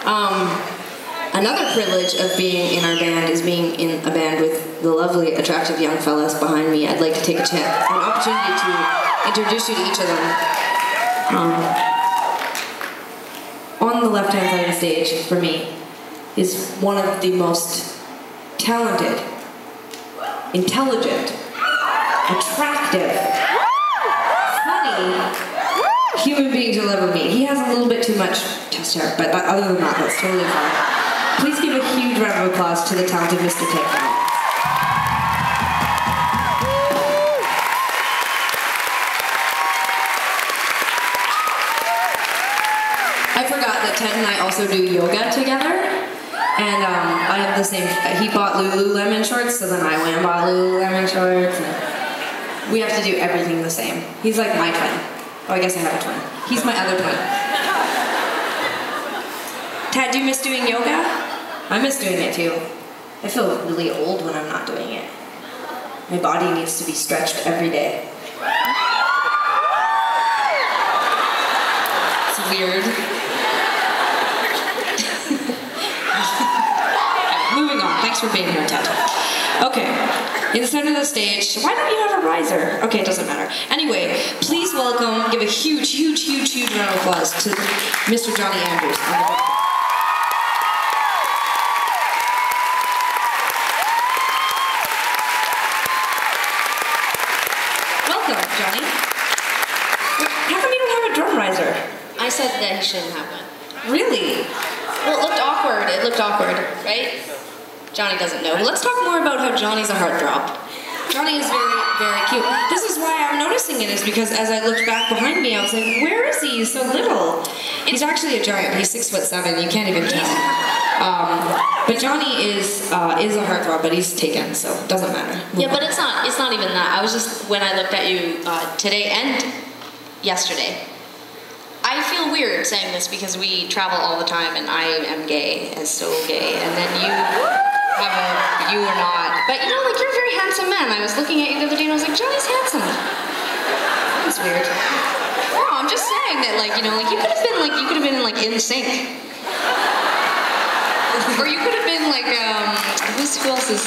Another privilege of being in our band is being in a band with the lovely, attractive young fellas behind me. I'd like to take an opportunity to introduce you to each of them. On the left-hand side of the stage, for me, is one of the most talented, intelligent, attractive, funny human beings you'll ever meet. He has a little bit too much chest hair, but other than that, that's totally fine. Please give a huge round of applause to the talented Mr. Tegan Sara. I forgot that Ted and I also do yoga together, and I have the same. He bought Lululemon shorts, so then I went and bought Lululemon shorts. And we have to do everything the same. He's like my twin. Oh, I guess I have a twin. He's my other twin. Ted, do you miss doing yoga? I miss doing it too. I feel really old when I'm not doing it. My body needs to be stretched every day. It's weird. Moving on. Thanks for being here, Ted. Okay. In the center of the stage, why don't you have a riser? Okay, it doesn't matter. Anyway, please welcome, give a huge, huge, huge, huge round of applause to Mr. Johnny Andrews. Welcome, Johnny. How come you don't have a drum riser? I said that he shouldn't have one. Really? Well, it looked awkward. It looked awkward, right? Johnny doesn't know. Let's talk more about how Johnny's a heartthrob. Johnny is very, very cute. This is why I'm noticing it, is because as I looked back behind me, I was like, where is he? He's so little. He's actually a giant. He's 6'7". You can't even tell. But Johnny is a heartthrob, but he's taken, so it doesn't matter. Yeah, but it's not even that. I was just, when I looked at you today and yesterday, I feel weird saying this because we travel all the time and I am gay, and so gay, and then you are not. But you know, like, you're a very handsome man. I was looking at you the other day and I was like, Johnny's handsome. That's weird. No, I'm just saying that, like, you know, like, you could have been in, like, In Sync. Or you could have been like, who else is,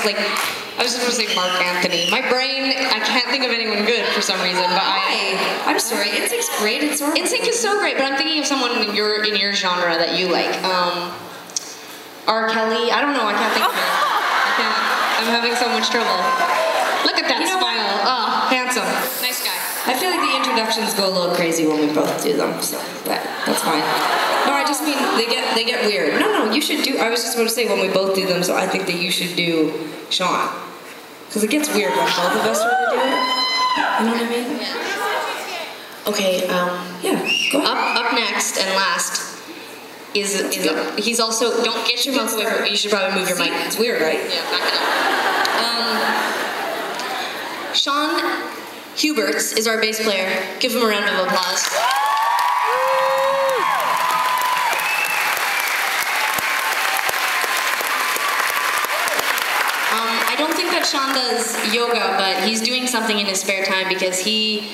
like, I was just going to say Mark Anthony. My brain, I can't think of anyone good for some reason, but I'm sorry, In Sync's great. In Sync is so great, but I'm thinking of someone in your genre that you like. R. Kelly, I don't know, I can't think of it. I'm having so much trouble. Look at that smile. Oh, handsome. Nice guy. I feel like the introductions go a little crazy when we both do them, so that's fine. No, I just mean they get weird. No, you should do. I was just going to say when we both do them, so I think that you should do Sean, because it gets weird when both of us are to do it. You know what I mean? Yeah. Okay. Yeah. Go ahead. Up next and last is he's also, don't get your mouth away. You should probably move your mic. It's weird, right? Yeah, back it up. Sean Huberts is our bass player. Give him a round of applause. I don't think that Sean does yoga, but he's doing something in his spare time because he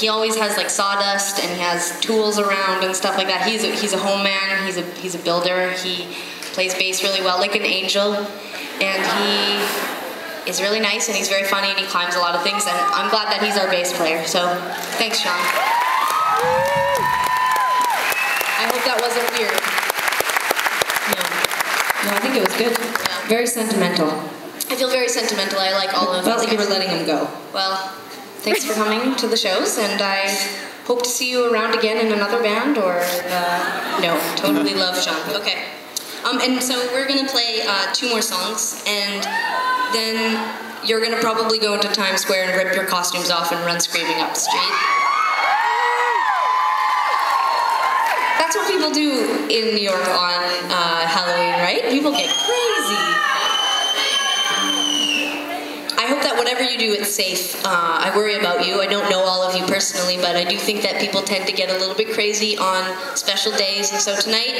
always has like sawdust and he has tools around and stuff like that. He's a home man. He's a builder. He plays bass really well, like an angel, and he is really nice and he's very funny and he climbs a lot of things, and I'm glad that he's our bass player. So thanks, Sean. I hope that wasn't weird. No, I think it was good. Yeah. Very sentimental. I feel very sentimental. I like all of it. Felt like you were letting him go. Well, thanks for coming to the shows, and I hope to see you around again in another band, or no, totally love Sean. Okay. And so we're gonna play 2 more songs, and then you're gonna probably go into Times Square and rip your costumes off and run screaming up the street. That's what people do in New York on Halloween, right? People get crazy. I hope that whatever you do, it's safe. I worry about you. I don't know all of you personally, but I do think that people tend to get a little bit crazy on special days. And so tonight,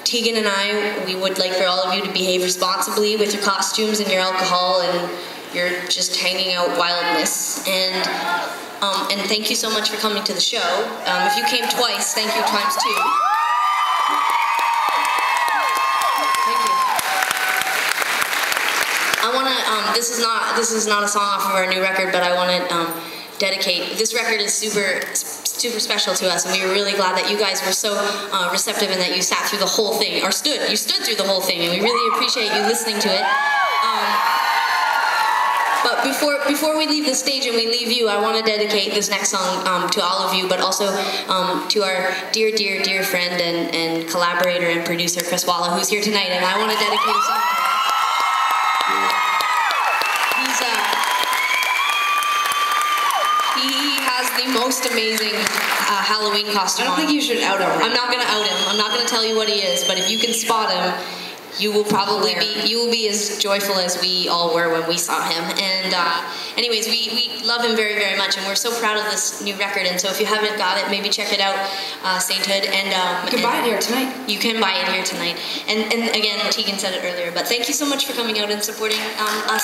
Tegan and I, we would like for all of you to behave responsibly with your costumes and your alcohol and your just hanging out wildness. And thank you so much for coming to the show. If you came twice, thank you times 2. this is not a song off of our new record, but I want to dedicate. This record is super special to us, and we were really glad that you guys were so receptive and that you sat through the whole thing, or you stood through the whole thing, and we really appreciate you listening to it. But before we leave the stage and we leave you, I want to dedicate this next song to all of you, but also to our dear, dear, dear friend and collaborator and producer, Chris Walla, who's here tonight, and I want to dedicate a song to him. He has the most amazing Halloween costume. I don't think you should out him. I'm not going to out him. I'm not going to tell you what he is, but if you can spot him, you will be as joyful as we all were when we saw him. And anyways, we love him very, very much, and we're so proud of this new record. And so if you haven't got it, maybe check it out, Sainthood. And you can buy it here tonight. You can buy it here tonight. And again, Tegan said it earlier, but thank you so much for coming out and supporting us.